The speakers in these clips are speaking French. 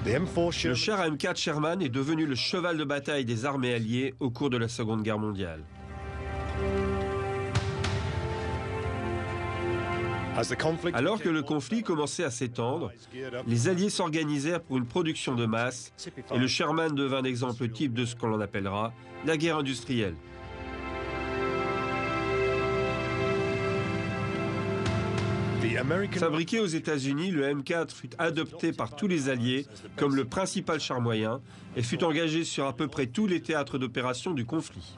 Le char M4 Sherman est devenu le cheval de bataille des armées alliées au cours de la Seconde Guerre mondiale. Alors que le conflit commençait à s'étendre, les Alliés s'organisèrent pour une production de masse et le Sherman devint l'exemple type de ce que l'on appellera la guerre industrielle. Fabriqué aux États-Unis, le M4 fut adopté par tous les Alliés comme le principal char moyen et fut engagé sur à peu près tous les théâtres d'opération du conflit.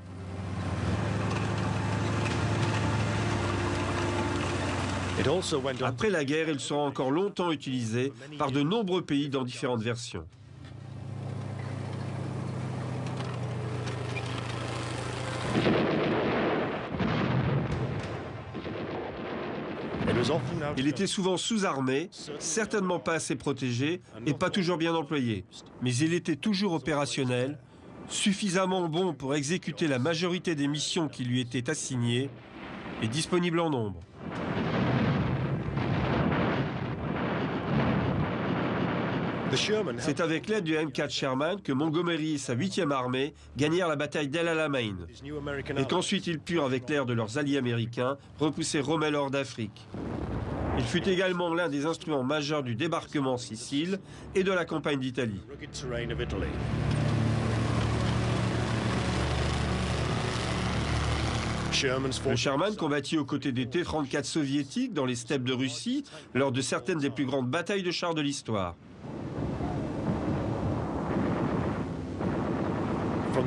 Après la guerre, il sera encore longtemps utilisé par de nombreux pays dans différentes versions. Il était souvent sous-armé, certainement pas assez protégé et pas toujours bien employé. Mais il était toujours opérationnel, suffisamment bon pour exécuter la majorité des missions qui lui étaient assignées et disponible en nombre. C'est avec l'aide du M4 Sherman que Montgomery et sa 8e armée gagnèrent la bataille d'El Alamein et qu'ensuite ils purent, avec l'aide de leurs alliés américains, repousser Rommel hors d'Afrique. Il fut également l'un des instruments majeurs du débarquement en Sicile et de la campagne d'Italie. Le Sherman combattit aux côtés des T-34 soviétiques dans les steppes de Russie lors de certaines des plus grandes batailles de chars de l'histoire.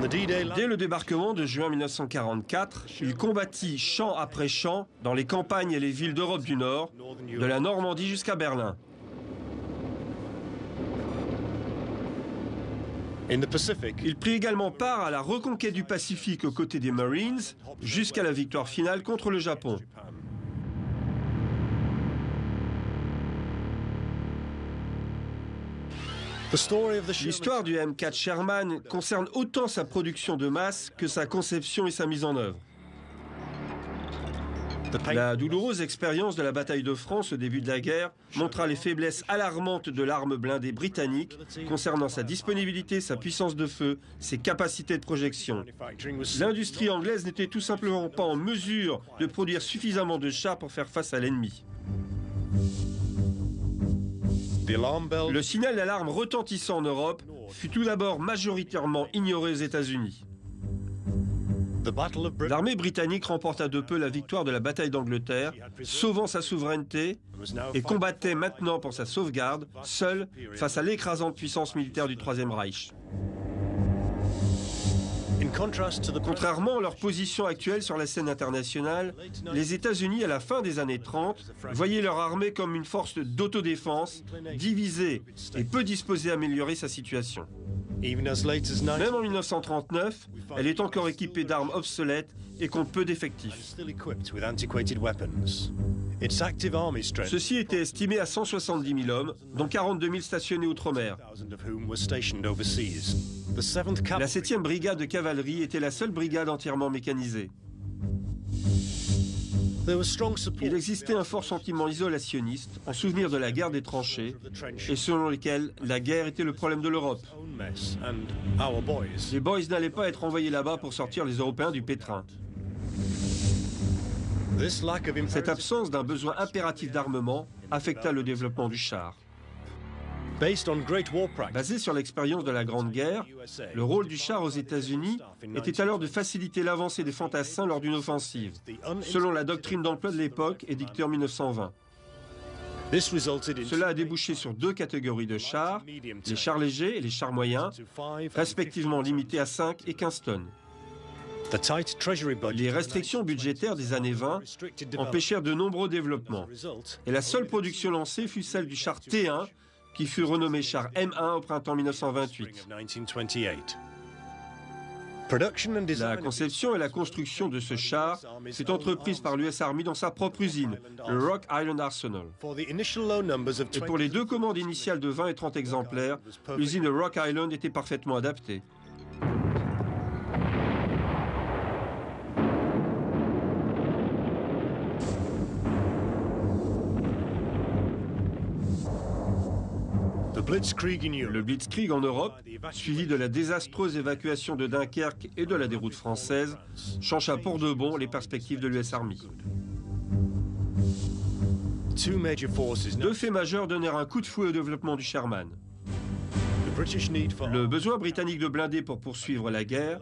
Dès le débarquement de juin 1944, il combattit champ après champ dans les campagnes et les villes d'Europe du Nord, de la Normandie jusqu'à Berlin. Il prit également part à la reconquête du Pacifique aux côtés des Marines, jusqu'à la victoire finale contre le Japon. L'histoire du M4 Sherman concerne autant sa production de masse que sa conception et sa mise en œuvre. La douloureuse expérience de la bataille de France au début de la guerre montra les faiblesses alarmantes de l'arme blindée britannique concernant sa disponibilité, sa puissance de feu, ses capacités de projection. L'industrie anglaise n'était tout simplement pas en mesure de produire suffisamment de chars pour faire face à l'ennemi. Le signal d'alarme retentissant en Europe fut tout d'abord majoritairement ignoré aux États-Unis. L'armée britannique remporta de peu la victoire de la bataille d'Angleterre, sauvant sa souveraineté, et combattait maintenant pour sa sauvegarde, seule, face à l'écrasante puissance militaire du Troisième Reich. Contrairement à leur position actuelle sur la scène internationale, les États-Unis, à la fin des années 30, voyaient leur armée comme une force d'autodéfense, divisée et peu disposée à améliorer sa situation. Même en 1939, elle est encore équipée d'armes obsolètes et compte peu d'effectifs. Ceux-ci étaient estimés à 170 000 hommes, dont 42 000 stationnés outre-mer. La 7e brigade de cavalerie était la seule brigade entièrement mécanisée. Il existait un fort sentiment isolationniste, en souvenir de la guerre des tranchées, et selon lequel la guerre était le problème de l'Europe. Les boys n'allaient pas être envoyés là-bas pour sortir les Européens du pétrin. Cette absence d'un besoin impératif d'armement affecta le développement du char. Basé sur l'expérience de la Grande Guerre, le rôle du char aux États-Unis était alors de faciliter l'avancée des fantassins lors d'une offensive, selon la doctrine d'emploi de l'époque édictée en 1920. Cela a débouché sur 2 catégories de chars, les chars légers et les chars moyens, respectivement limités à 5 et 15 tonnes. Les restrictions budgétaires des années 20 empêchèrent de nombreux développements, et la seule production lancée fut celle du char T1, qui fut renommé char M1 au printemps 1928. La conception et la construction de ce char fut entreprise par l'US Army dans sa propre usine, le Rock Island Arsenal. Et pour les 2 commandes initiales de 20 et 30 exemplaires, l'usine de Rock Island était parfaitement adaptée. Le Blitzkrieg en Europe, suivi de la désastreuse évacuation de Dunkerque et de la déroute française, changea pour de bon les perspectives de l'US Army. Deux faits majeurs donnèrent un coup de fouet au développement du Sherman. Le besoin britannique de blindés pour poursuivre la guerre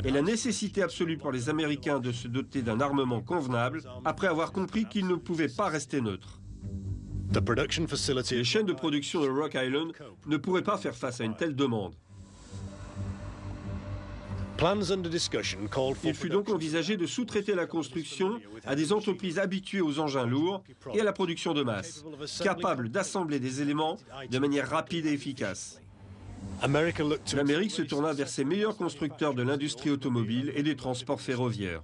et la nécessité absolue pour les Américains de se doter d'un armement convenable après avoir compris qu'ils ne pouvaient pas rester neutres. Les chaînes de production de Rock Island ne pourraient pas faire face à une telle demande. Il fut donc envisagé de sous-traiter la construction à des entreprises habituées aux engins lourds et à la production de masse, capables d'assembler des éléments de manière rapide et efficace. L'Amérique se tourna vers ses meilleurs constructeurs de l'industrie automobile et des transports ferroviaires.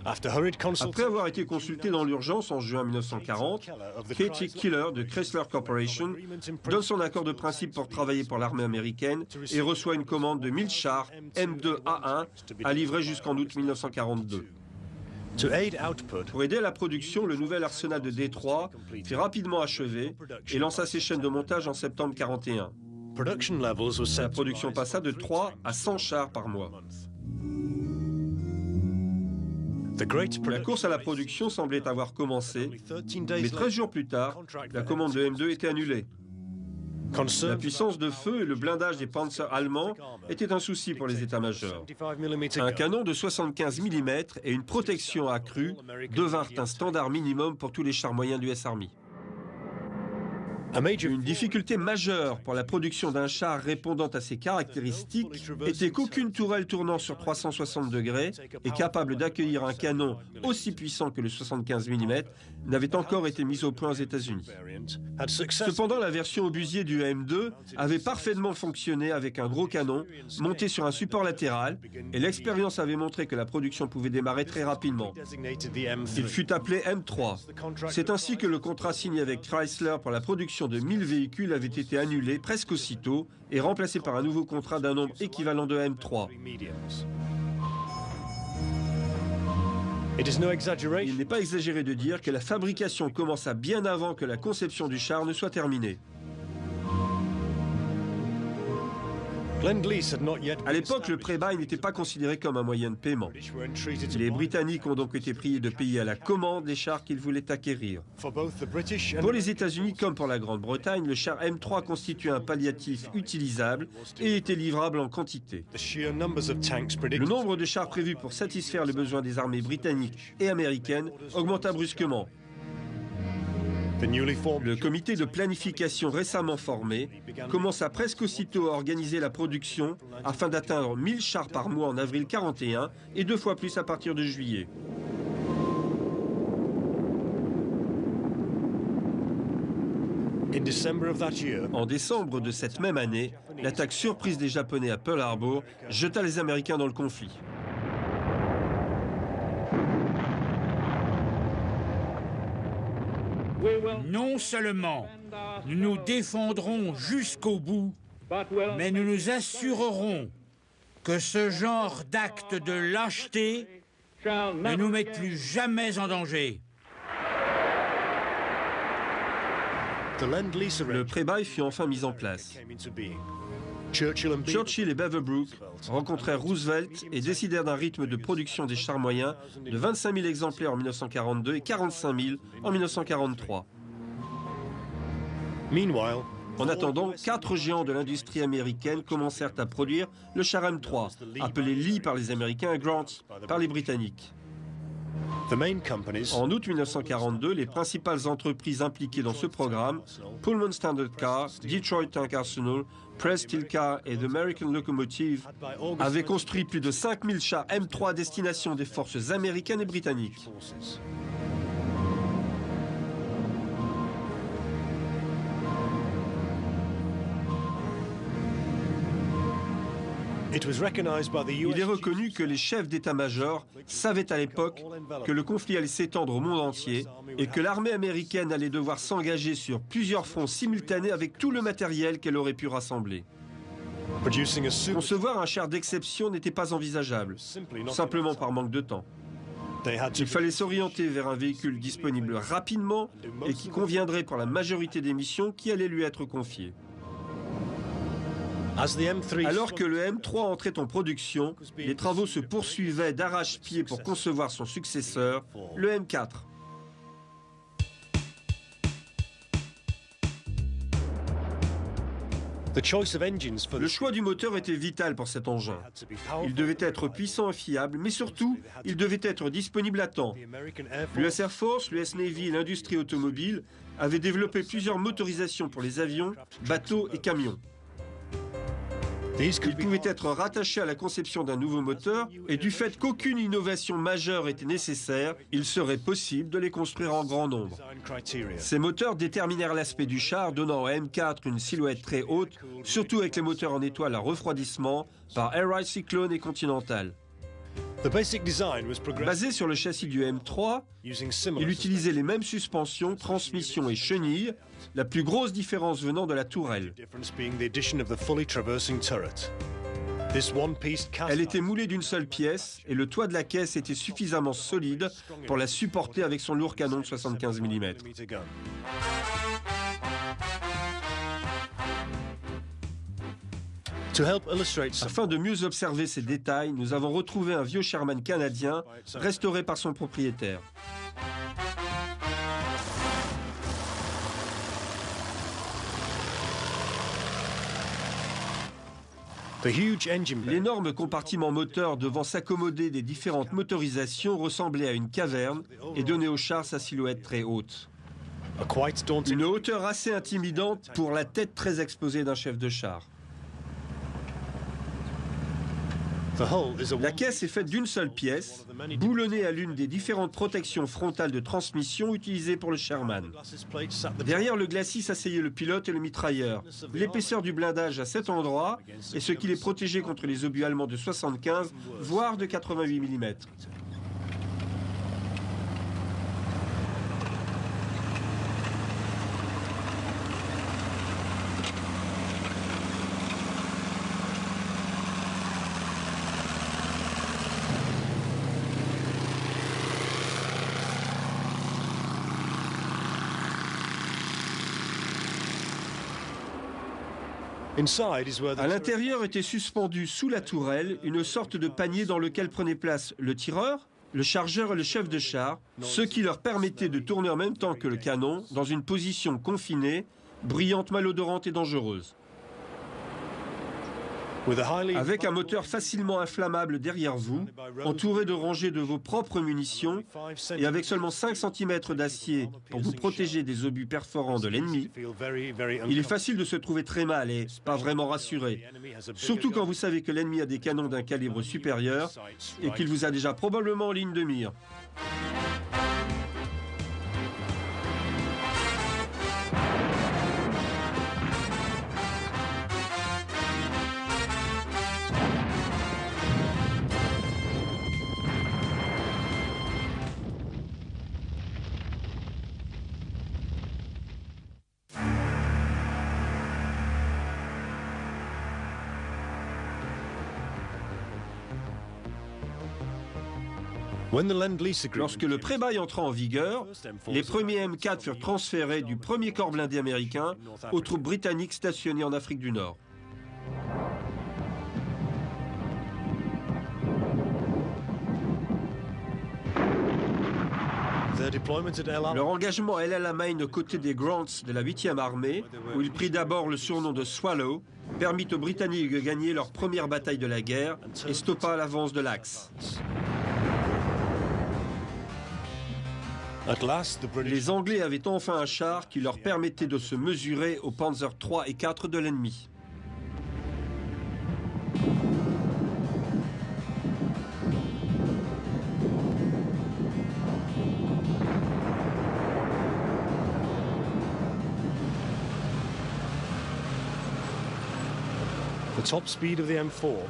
Après avoir été consulté dans l'urgence en juin 1940, Katie Keeler de Chrysler Corporation donne son accord de principe pour travailler pour l'armée américaine et reçoit une commande de 1000 chars M2A1 à livrer jusqu'en août 1942. Pour aider à la production, le nouvel arsenal de Détroit fut rapidement achevé et lança ses chaînes de montage en septembre 1941. La production passa de 3 à 100 chars par mois. La course à la production semblait avoir commencé, mais 13 jours plus tard, la commande de M2 était annulée. La puissance de feu et le blindage des Panzers allemands étaient un souci pour les états-majors. Un canon de 75 mm et une protection accrue devinrent un standard minimum pour tous les chars moyens du US Army. Une difficulté majeure pour la production d'un char répondant à ces caractéristiques était qu'aucune tourelle tournant sur 360 degrés et capable d'accueillir un canon aussi puissant que le 75 mm n'avait encore été mise au point aux États-Unis. Cependant, la version obusier du M2 avait parfaitement fonctionné avec un gros canon monté sur un support latéral et l'expérience avait montré que la production pouvait démarrer très rapidement. Il fut appelé M3. C'est ainsi que le contrat signé avec Chrysler pour la production de 1000 véhicules avait été annulé presque aussitôt et remplacé par un nouveau contrat d'un nombre équivalent de M3. Il n'est pas exagéré de dire que la fabrication commença bien avant que la conception du char ne soit terminée. À l'époque, le pré-buy n'était pas considéré comme un moyen de paiement. Les Britanniques ont donc été priés de payer à la commande les chars qu'ils voulaient acquérir. Pour les États-Unis comme pour la Grande-Bretagne, le char M3 constituait un palliatif utilisable et était livrable en quantité. Le nombre de chars prévus pour satisfaire les besoins des armées britanniques et américaines augmenta brusquement. Le comité de planification récemment formé commença presque aussitôt à organiser la production afin d'atteindre 1000 chars par mois en avril 1941 et 2 fois plus à partir de juillet. En décembre de cette même année, l'attaque surprise des Japonais à Pearl Harbor jeta les Américains dans le conflit. Non seulement nous nous défendrons jusqu'au bout, mais nous nous assurerons que ce genre d'acte de lâcheté ne nous mette plus jamais en danger. Le pré-buy fut enfin mis en place. Churchill et Beaverbrook rencontrèrent Roosevelt et décidèrent d'un rythme de production des chars moyens de 25 000 exemplaires en 1942 et 45 000 en 1943. En attendant, 4 géants de l'industrie américaine commencèrent à produire le char M3, appelé Lee par les Américains et Grant par les Britanniques. En août 1942, les principales entreprises impliquées dans ce programme, Pullman Standard Car, Detroit Tank Arsenal, Press Steel Car et The American Locomotive, avaient construit plus de 5000 chars M3 à destination des forces américaines et britanniques. Il est reconnu que les chefs d'état-major savaient à l'époque que le conflit allait s'étendre au monde entier et que l'armée américaine allait devoir s'engager sur plusieurs fronts simultanés avec tout le matériel qu'elle aurait pu rassembler. Concevoir un char d'exception n'était pas envisageable, simplement par manque de temps. Il fallait s'orienter vers un véhicule disponible rapidement et qui conviendrait pour la majorité des missions qui allaient lui être confiées. Alors que le M3 entrait en production, les travaux se poursuivaient d'arrache-pied pour concevoir son successeur, le M4. Le choix du moteur était vital pour cet engin. Il devait être puissant et fiable, mais surtout, il devait être disponible à temps. L'US Air Force, l'US Navy et l'industrie automobile avaient développé plusieurs motorisations pour les avions, bateaux et camions. Ils pouvaient être rattachés à la conception d'un nouveau moteur et du fait qu'aucune innovation majeure était nécessaire, il serait possible de les construire en grand nombre. Ces moteurs déterminèrent l'aspect du char, donnant au M4 une silhouette très haute, surtout avec les moteurs en étoile à refroidissement par Air Ride Cyclone et Continental. Basé sur le châssis du M3, il utilisait les mêmes suspensions, transmissions et chenilles, la plus grosse différence venant de la tourelle. Elle était moulée d'une seule pièce et le toit de la caisse était suffisamment solide pour la supporter avec son lourd canon de 75 mm. Afin de mieux observer ces détails, nous avons retrouvé un vieux Sherman canadien restauré par son propriétaire. L'énorme compartiment moteur devant s'accommoder des différentes motorisations ressemblait à une caverne et donnait au char sa silhouette très haute. Une hauteur assez intimidante pour la tête très exposée d'un chef de char. La caisse est faite d'une seule pièce, boulonnée à l'une des différentes protections frontales de transmission utilisées pour le Sherman. Derrière le glacis s'asseyait le pilote et le mitrailleur. L'épaisseur du blindage à cet endroit est ce qui les protégeait contre les obus allemands de 75, voire de 88 mm. À l'intérieur était suspendu sous la tourelle une sorte de panier dans lequel prenaient place le tireur, le chargeur et le chef de char, ce qui leur permettait de tourner en même temps que le canon dans une position confinée, brillante, malodorante et dangereuse. Avec un moteur facilement inflammable derrière vous, entouré de rangées de vos propres munitions et avec seulement 5 cm d'acier pour vous protéger des obus perforants de l'ennemi, il est facile de se trouver très mal et pas vraiment rassuré, surtout quand vous savez que l'ennemi a des canons d'un calibre supérieur et qu'il vous a déjà probablement en ligne de mire. Lorsque le pré-bail entra en vigueur, les premiers M4 furent transférés du premier corps blindé américain aux troupes britanniques stationnées en Afrique du Nord. Leur engagement à El Alamein aux côtés des Grants de la 8e armée, où ils prirent d'abord le surnom de Swallow, permit aux Britanniques de gagner leur première bataille de la guerre et stoppa l'avance de l'Axe. Les Anglais avaient enfin un char qui leur permettait de se mesurer aux Panzer III et IV de l'ennemi.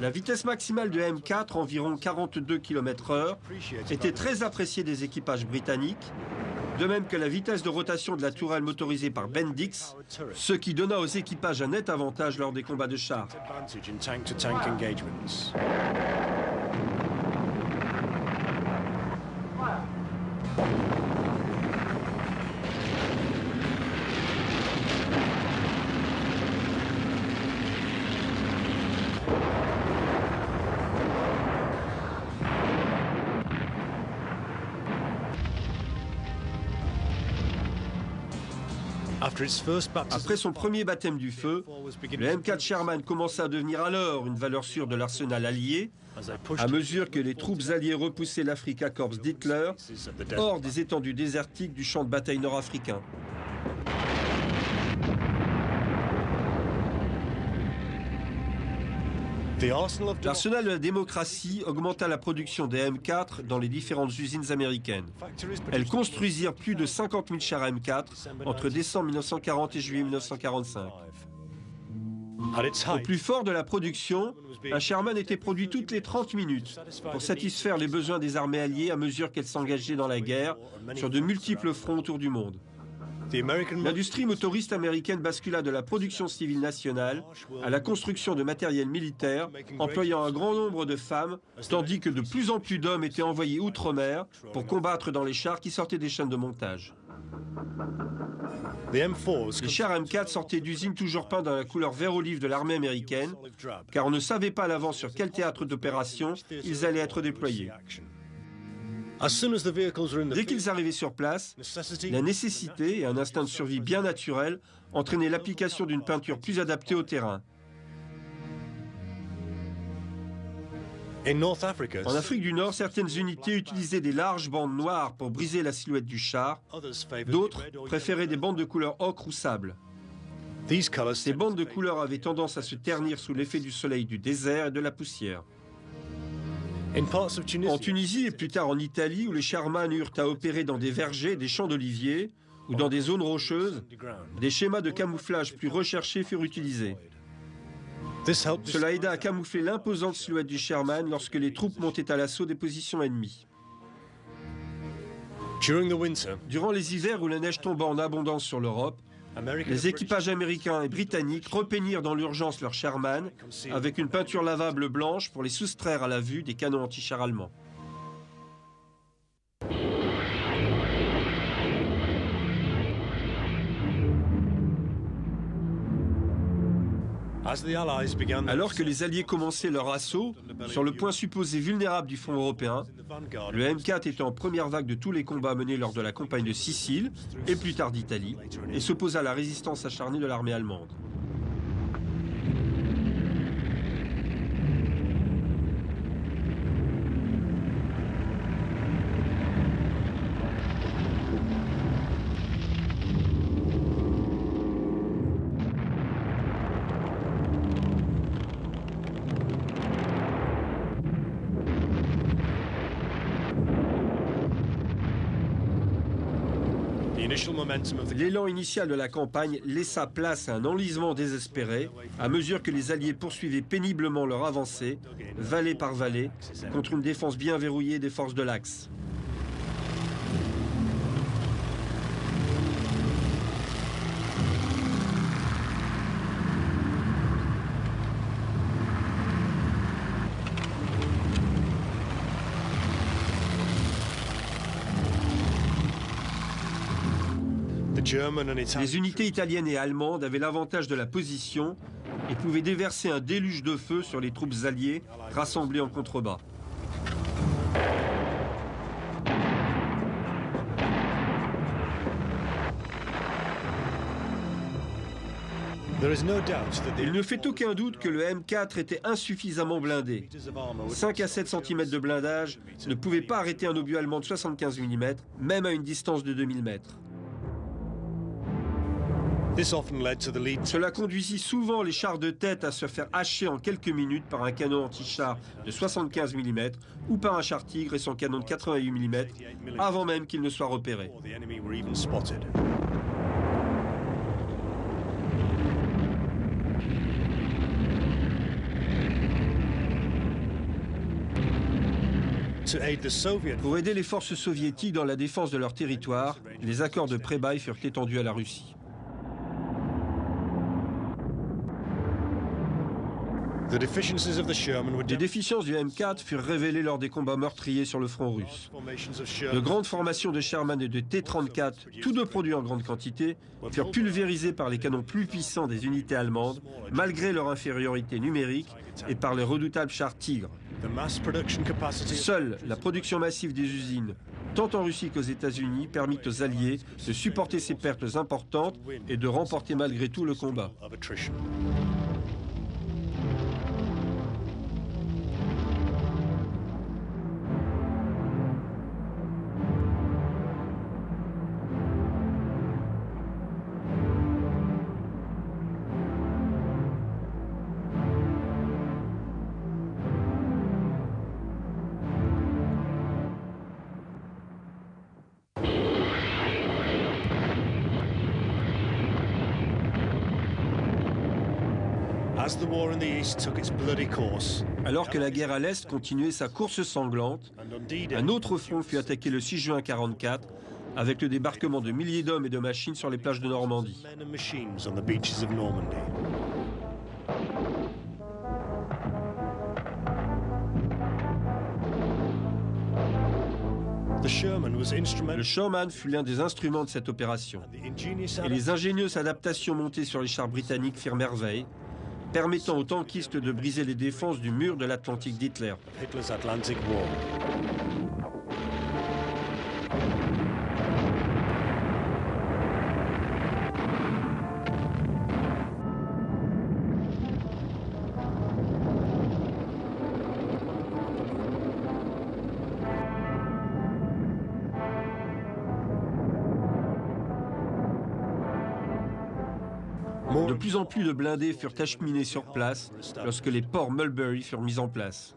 La vitesse maximale de M4, environ 42 km/h, était très appréciée des équipages britanniques, de même que la vitesse de rotation de la tourelle motorisée par Bendix, ce qui donna aux équipages un net avantage lors des combats de chars. Après son premier baptême du feu, le M4 Sherman commença à devenir alors une valeur sûre de l'arsenal allié, à mesure que les troupes alliées repoussaient l'Afrika Korps d'Hitler hors des étendues désertiques du champ de bataille nord-africain. L'arsenal de la démocratie augmenta la production des M4 dans les différentes usines américaines. Elles construisirent plus de 50 000 chars M4 entre décembre 1940 et juillet 1945. Au plus fort de la production, un Sherman était produit toutes les 30 minutes pour satisfaire les besoins des armées alliées à mesure qu'elles s'engageaient dans la guerre sur de multiples fronts autour du monde. L'industrie motoriste américaine bascula de la production civile nationale à la construction de matériel militaire, employant un grand nombre de femmes, tandis que de plus en plus d'hommes étaient envoyés outre-mer pour combattre dans les chars qui sortaient des chaînes de montage. Les chars M4 sortaient d'usines toujours peints dans la couleur vert-olive de l'armée américaine, car on ne savait pas à l'avance sur quel théâtre d'opération ils allaient être déployés. Dès qu'ils arrivaient sur place, la nécessité et un instinct de survie bien naturel entraînaient l'application d'une peinture plus adaptée au terrain. En Afrique du Nord, certaines unités utilisaient des larges bandes noires pour briser la silhouette du char. D'autres préféraient des bandes de couleur ocre ou sable. Ces bandes de couleur avaient tendance à se ternir sous l'effet du soleil du désert et de la poussière. En Tunisie et plus tard en Italie, où les Sherman eurent à opérer dans des vergers, des champs d'oliviers ou dans des zones rocheuses, des schémas de camouflage plus recherchés furent utilisés. Cela aida à camoufler l'imposante silhouette du Sherman lorsque les troupes montaient à l'assaut des positions ennemies. Durant les hivers où la neige tombait en abondance sur l'Europe, les équipages américains et britanniques repeignirent dans l'urgence leurs Sherman avec une peinture lavable blanche pour les soustraire à la vue des canons anti-chars allemands. Alors que les Alliés commençaient leur assaut sur le point supposé vulnérable du front européen, le M4 était en première vague de tous les combats menés lors de la campagne de Sicile et plus tard d'Italie et s'opposa à la résistance acharnée de l'armée allemande. L'élan initial de la campagne laissa place à un enlisement désespéré à mesure que les Alliés poursuivaient péniblement leur avancée, vallée par vallée, contre une défense bien verrouillée des forces de l'Axe. Les unités italiennes et allemandes avaient l'avantage de la position et pouvaient déverser un déluge de feu sur les troupes alliées rassemblées en contrebas. Il ne fait aucun doute que le M4 était insuffisamment blindé. 5 à 7 cm de blindage ne pouvaient pas arrêter un obus allemand de 75 mm, même à une distance de 2000 mètres. Cela conduisit souvent les chars de tête à se faire hacher en quelques minutes par un canon anti-char de 75 mm ou par un char Tigre et son canon de 88 mm avant même qu'il ne soit repéré. Pour aider les forces soviétiques dans la défense de leur territoire, les accords de pré-bail furent étendus à la Russie. Les déficiences du M4 furent révélées lors des combats meurtriers sur le front russe. De grandes formations de Sherman et de T-34, tous deux produits en grande quantité, furent pulvérisés par les canons plus puissants des unités allemandes, malgré leur infériorité numérique, et par les redoutables chars Tigre. Seule la production massive des usines tant en Russie qu'aux États-Unis, permit aux Alliés de supporter ces pertes importantes et de remporter malgré tout le combat. Alors que la guerre à l'Est continuait sa course sanglante, un autre front fut attaqué le 6 juin 1944 avec le débarquement de milliers d'hommes et de machines sur les plages de Normandie. Le Sherman fut l'un des instruments de cette opération. Et les ingénieuses adaptations montées sur les chars britanniques firent merveille, permettant aux tankistes de briser les défenses du mur de l'Atlantique d'Hitler. De plus en plus de blindés furent acheminés sur place lorsque les ports Mulberry furent mis en place.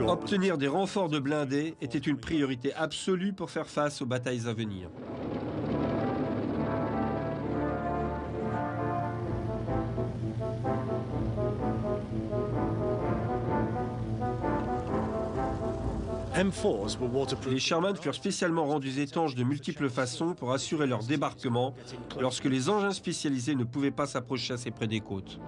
Obtenir des renforts de blindés était une priorité absolue pour faire face aux batailles à venir. Les Sherman furent spécialement rendus étanches de multiples façons pour assurer leur débarquement lorsque les engins spécialisés ne pouvaient pas s'approcher assez près des côtes.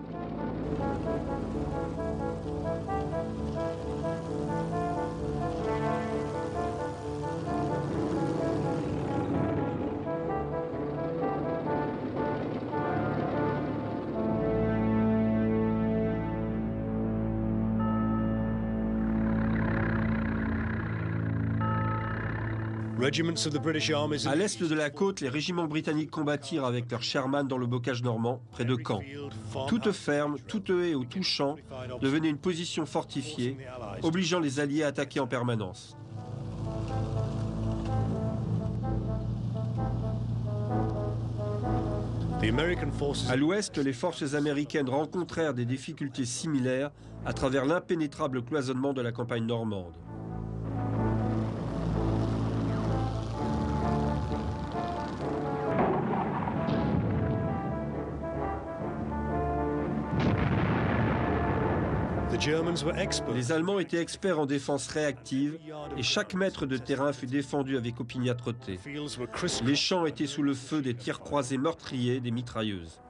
À l'est de la côte, les régiments britanniques combattirent avec leurs Sherman dans le bocage normand, près de Caen. Toute ferme, toute haie ou tout champ devenait une position fortifiée, obligeant les Alliés à attaquer en permanence. À l'ouest, les forces américaines rencontrèrent des difficultés similaires à travers l'impénétrable cloisonnement de la campagne normande. Les Allemands étaient experts en défense réactive et chaque mètre de terrain fut défendu avec opiniâtreté. Les champs étaient sous le feu des tirs croisés meurtriers des mitrailleuses.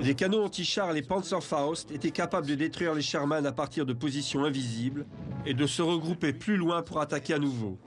Des canons anti-chars, les Panzerfaust, étaient capables de détruire les Sherman à partir de positions invisibles et de se regrouper plus loin pour attaquer à nouveau.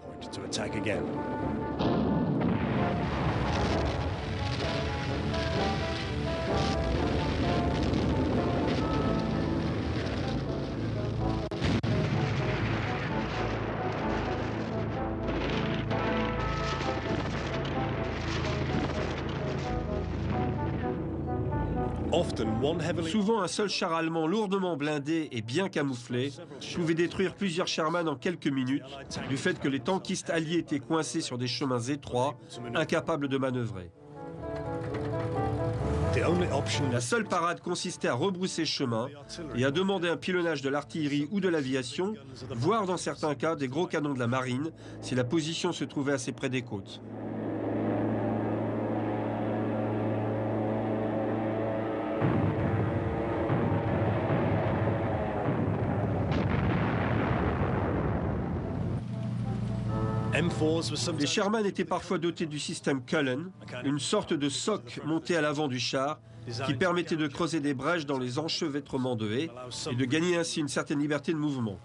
Souvent, un seul char allemand lourdement blindé et bien camouflé pouvait détruire plusieurs Sherman en quelques minutes, du fait que les tankistes alliés étaient coincés sur des chemins étroits, incapables de manœuvrer. La seule parade consistait à rebrousser chemin et à demander un pilonnage de l'artillerie ou de l'aviation, voire dans certains cas des gros canons de la marine, si la position se trouvait assez près des côtes. Les Sherman étaient parfois dotés du système Cullen, une sorte de soc monté à l'avant du char qui permettait de creuser des brèches dans les enchevêtrements de haies et de gagner ainsi une certaine liberté de mouvement.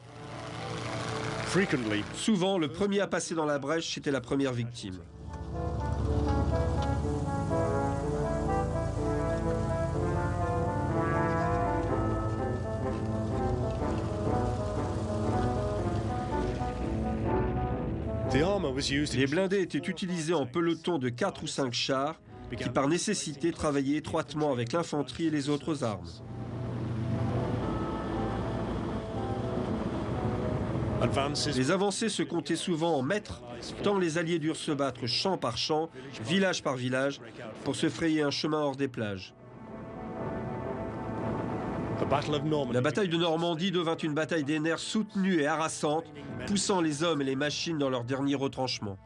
Souvent, le premier à passer dans la brèche était la première victime. Les blindés étaient utilisés en peloton de 4 ou 5 chars qui, par nécessité, travaillaient étroitement avec l'infanterie et les autres armes. Les avancées se comptaient souvent en mètres, tant les Alliés durent se battre champ par champ, village par village, pour se frayer un chemin hors des plages. La bataille de Normandie devint une bataille des nerfs soutenue et harassante, poussant les hommes et les machines dans leur dernier retranchement.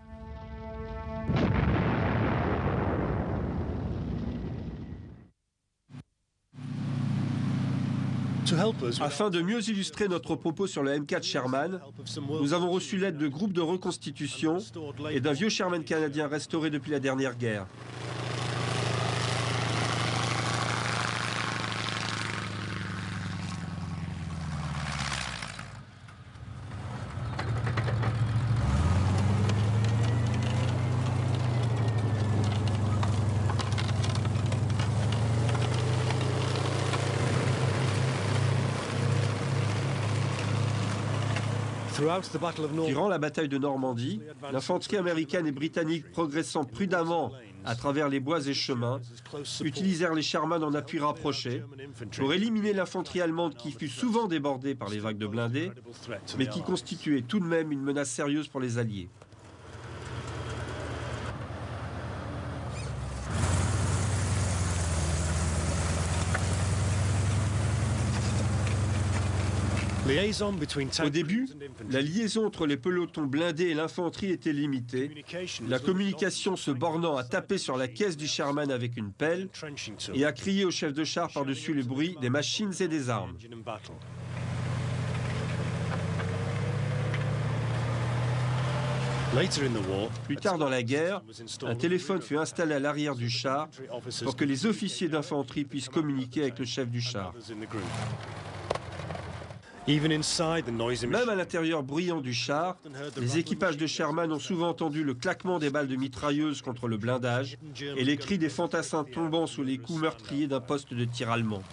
Afin de mieux illustrer notre propos sur le M4 Sherman, nous avons reçu l'aide de groupes de reconstitution et d'un vieux Sherman canadien restauré depuis la dernière guerre. Durant la bataille de Normandie, l'infanterie américaine et britannique progressant prudemment à travers les bois et chemins, utilisèrent les Sherman en appui rapproché pour éliminer l'infanterie allemande qui fut souvent débordée par les vagues de blindés, mais qui constituait tout de même une menace sérieuse pour les Alliés. Au début, la liaison entre les pelotons blindés et l'infanterie était limitée, la communication se bornant à taper sur la caisse du Sherman avec une pelle et à crier au chef de char par-dessus le bruit des machines et des armes. Plus tard dans la guerre, un téléphone fut installé à l'arrière du char pour que les officiers d'infanterie puissent communiquer avec le chef du char. Même à l'intérieur bruyant du char, les équipages de Sherman ont souvent entendu le claquement des balles de mitrailleuse contre le blindage et les cris des fantassins tombant sous les coups meurtriers d'un poste de tir allemand.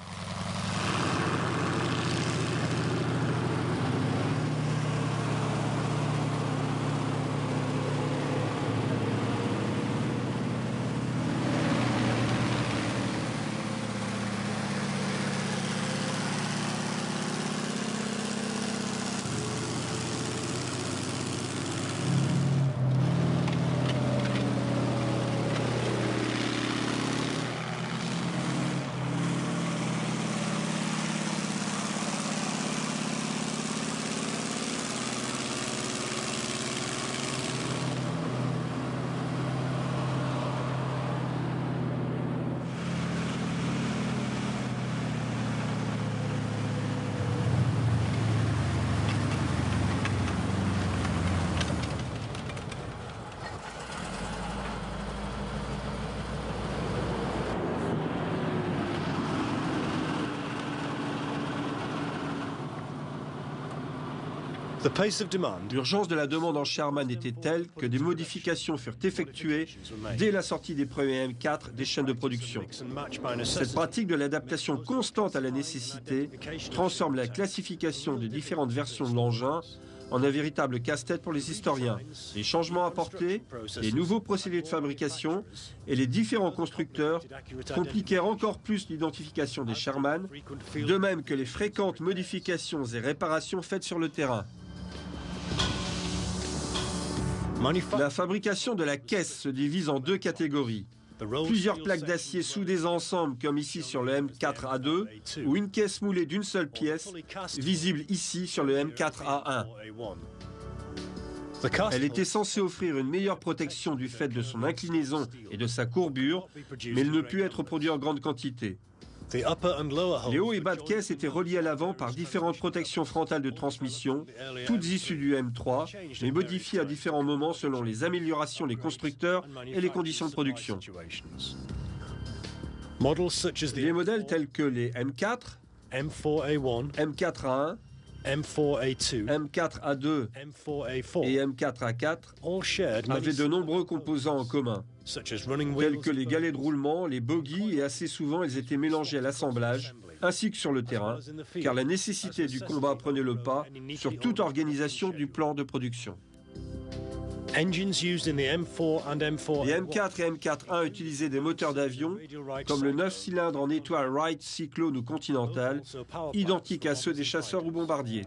L'urgence de la demande en Sherman était telle que des modifications furent effectuées dès la sortie des premiers M4 des chaînes de production. Cette pratique de l'adaptation constante à la nécessité transforme la classification des différentes versions de l'engin en un véritable casse-tête pour les historiens. Les changements apportés, les nouveaux procédés de fabrication et les différents constructeurs compliquèrent encore plus l'identification des Sherman, de même que les fréquentes modifications et réparations faites sur le terrain. La fabrication de la caisse se divise en deux catégories. Plusieurs plaques d'acier soudées ensemble, comme ici sur le M4A2, ou une caisse moulée d'une seule pièce, visible ici sur le M4A1. Elle était censée offrir une meilleure protection du fait de son inclinaison et de sa courbure, mais elle ne put être produite en grande quantité. Les hauts et bas de caisse étaient reliés à l'avant par différentes protections frontales de transmission, toutes issues du M3, mais modifiées à différents moments selon les améliorations des constructeurs et les conditions de production. Les modèles tels que les M4, M4A1, M4A2 et M4A4 avaient de nombreux composants en commun, tels que les galets de roulement, les bogies, et assez souvent ils étaient mélangés à l'assemblage, ainsi que sur le terrain, car la nécessité du combat prenait le pas sur toute organisation du plan de production. Les M4 et M4-1 utilisaient des moteurs d'avion, comme le 9 cylindres en étoile Wright Cyclone ou Continental, identiques à ceux des chasseurs ou bombardiers.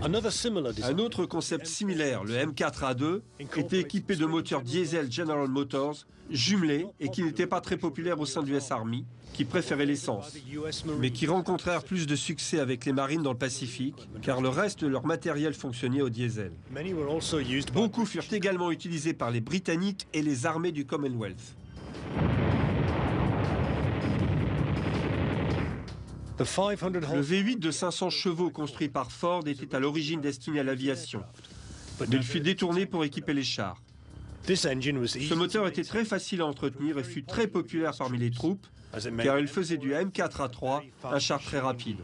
Un autre concept similaire, le M4A2, était équipé de moteurs diesel General Motors jumelés et qui n'étaient pas très populaires au sein du US Army, qui préféraient l'essence, mais qui rencontrèrent plus de succès avec les marines dans le Pacifique, car le reste de leur matériel fonctionnait au diesel. Beaucoup furent également utilisés par les Britanniques et les armées du Commonwealth. Le V8 de 500 chevaux construit par Ford était à l'origine destiné à l'aviation, mais il fut détourné pour équiper les chars. Ce moteur était très facile à entretenir et fut très populaire parmi les troupes, car il faisait du M4A3 un char très rapide.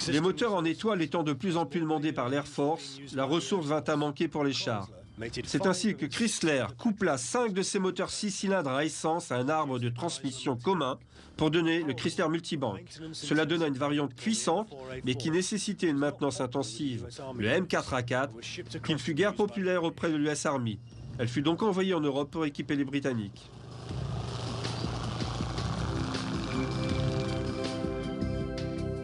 Les moteurs en étoile étant de plus en plus demandés par l'Air Force, la ressource vint à manquer pour les chars. C'est ainsi que Chrysler coupla 5 de ses moteurs 6 cylindres à essence à un arbre de transmission commun pour donner le Chrysler Multibank. Cela donna une variante puissante, mais qui nécessitait une maintenance intensive, le M4A4, qui ne fut guère populaire auprès de l'US Army. Elle fut donc envoyée en Europe pour équiper les Britanniques.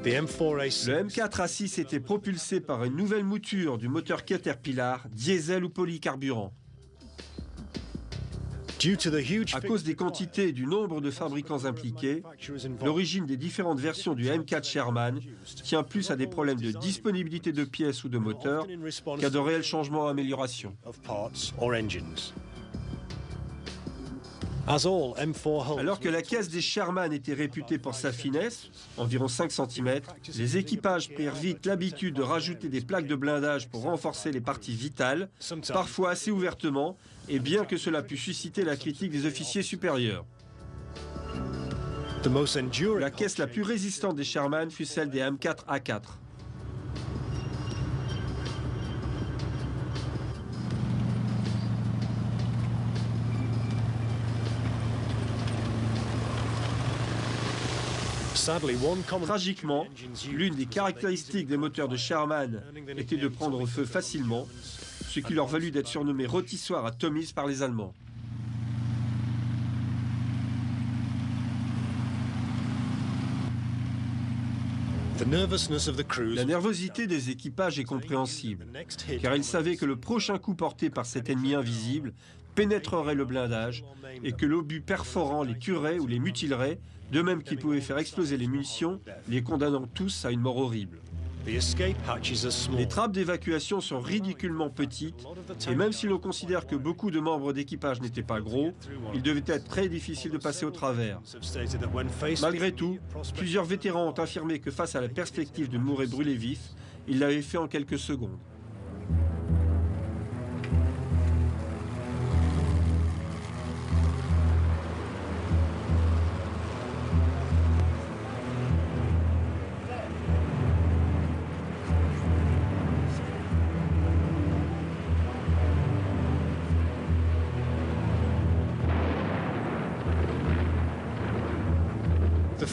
Le M4A6 était propulsé par une nouvelle mouture du moteur Caterpillar, diesel ou polycarburant. À cause des quantités et du nombre de fabricants impliqués, l'origine des différentes versions du M4 Sherman tient plus à des problèmes de disponibilité de pièces ou de moteurs qu'à de réels changements ou améliorations. Alors que la caisse des Sherman était réputée pour sa finesse, environ 5 cm, les équipages prirent vite l'habitude de rajouter des plaques de blindage pour renforcer les parties vitales, parfois assez ouvertement, et bien que cela pût susciter la critique des officiers supérieurs. La caisse la plus résistante des Sherman fut celle des M4A4. Tragiquement, l'une des caractéristiques des moteurs de Sherman était de prendre feu facilement, ce qui leur valut d'être surnommés rôtissoirs à Tommy's par les Allemands. La nervosité des équipages est compréhensible, car ils savaient que le prochain coup porté par cet ennemi invisible pénétrerait le blindage et que l'obus perforant les tuerait ou les mutilerait, de même qu'il pouvait faire exploser les munitions, les condamnant tous à une mort horrible. Les trappes d'évacuation sont ridiculement petites, et même si l'on considère que beaucoup de membres d'équipage n'étaient pas gros, il devait être très difficile de passer au travers. Malgré tout, plusieurs vétérans ont affirmé que face à la perspective de mourir brûlé vif, ils l'avaient fait en quelques secondes.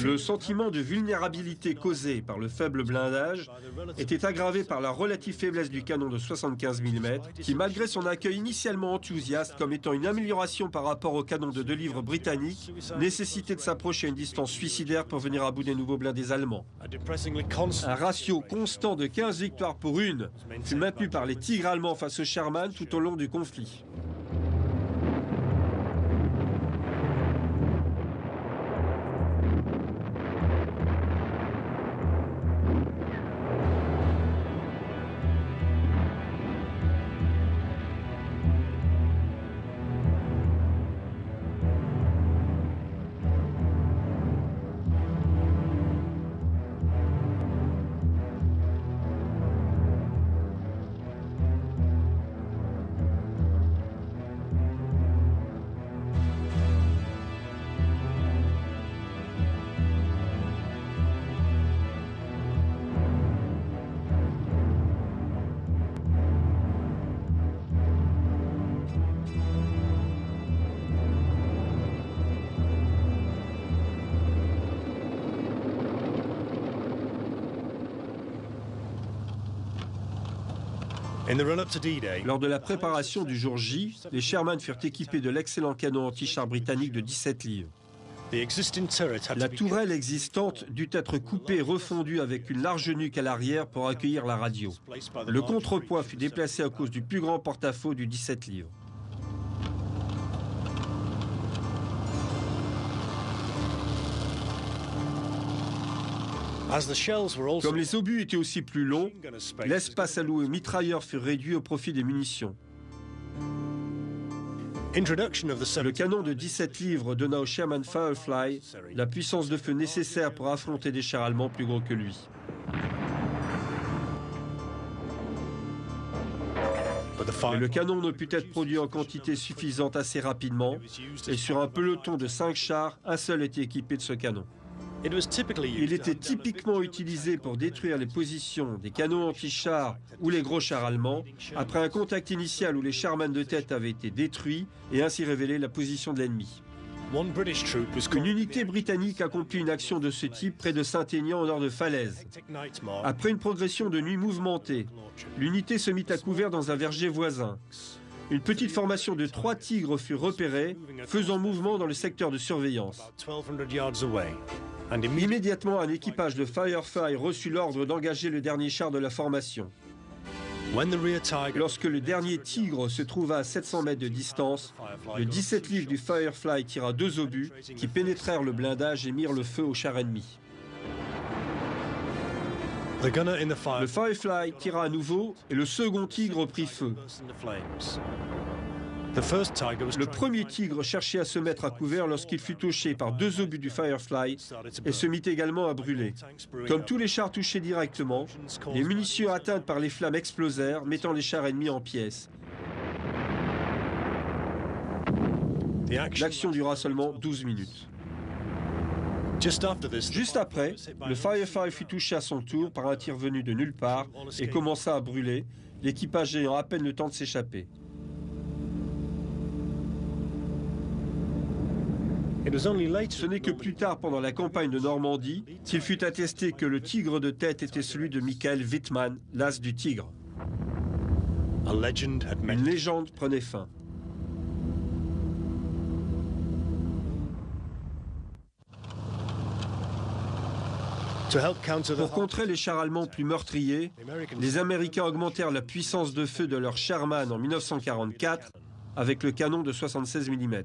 Le sentiment de vulnérabilité causé par le faible blindage était aggravé par la relative faiblesse du canon de 75 mm, qui, malgré son accueil initialement enthousiaste comme étant une amélioration par rapport au canon de 2 livres britannique, nécessitait de s'approcher à une distance suicidaire pour venir à bout des nouveaux blindés allemands. Un ratio constant de 15 victoires pour 1 fut maintenu par les Tigres allemands face aux Sherman tout au long du conflit. Lors de la préparation du jour J, les Sherman furent équipés de l'excellent canon anti-char britannique de 17 livres. La tourelle existante dut être coupée et refondue avec une large nuque à l'arrière pour accueillir la radio. Le contrepoids fut déplacé à cause du plus grand porte-à-faux du 17 livres. Comme les obus étaient aussi plus longs, l'espace alloué aux mitrailleurs fut réduit au profit des munitions. Le canon de 17 livres donna au Sherman Firefly la puissance de feu nécessaire pour affronter des chars allemands plus gros que lui. Mais le canon ne put être produit en quantité suffisante assez rapidement, et sur un peloton de 5 chars, un seul était équipé de ce canon. Il était typiquement utilisé pour détruire les positions des canons anti-chars ou les gros chars allemands, après un contact initial où les Sherman de tête avaient été détruits et ainsi révélé la position de l'ennemi. Une unité britannique accomplit une action de ce type près de Saint-Aignan au nord de Falaise. Après une progression de nuit mouvementée, l'unité se mit à couvert dans un verger voisin. Une petite formation de 3 tigres fut repérée, faisant mouvement dans le secteur de surveillance. Immédiatement, un équipage de Firefly reçut l'ordre d'engager le dernier char de la formation. Lorsque le dernier tigre se trouva à 700 mètres de distance, le 17 livres du Firefly tira 2 obus qui pénétrèrent le blindage et mirent le feu au char ennemi. Le Firefly tira à nouveau et le second tigre prit feu. Le premier tigre cherchait à se mettre à couvert lorsqu'il fut touché par 2 obus du Firefly et se mit également à brûler. Comme tous les chars touchés directement, les munitions atteintes par les flammes explosèrent, mettant les chars ennemis en pièces. L'action dura seulement 12 minutes. Juste après, le Firefly fut touché à son tour par un tir venu de nulle part et commença à brûler, l'équipage ayant à peine le temps de s'échapper. Ce n'est que plus tard, pendant la campagne de Normandie, qu'il fut attesté que le tigre de tête était celui de Michael Wittmann, l'as du tigre. Une légende prenait fin. Pour contrer les chars allemands plus meurtriers, les Américains augmentèrent la puissance de feu de leur Sherman en 1944 avec le canon de 76 mm.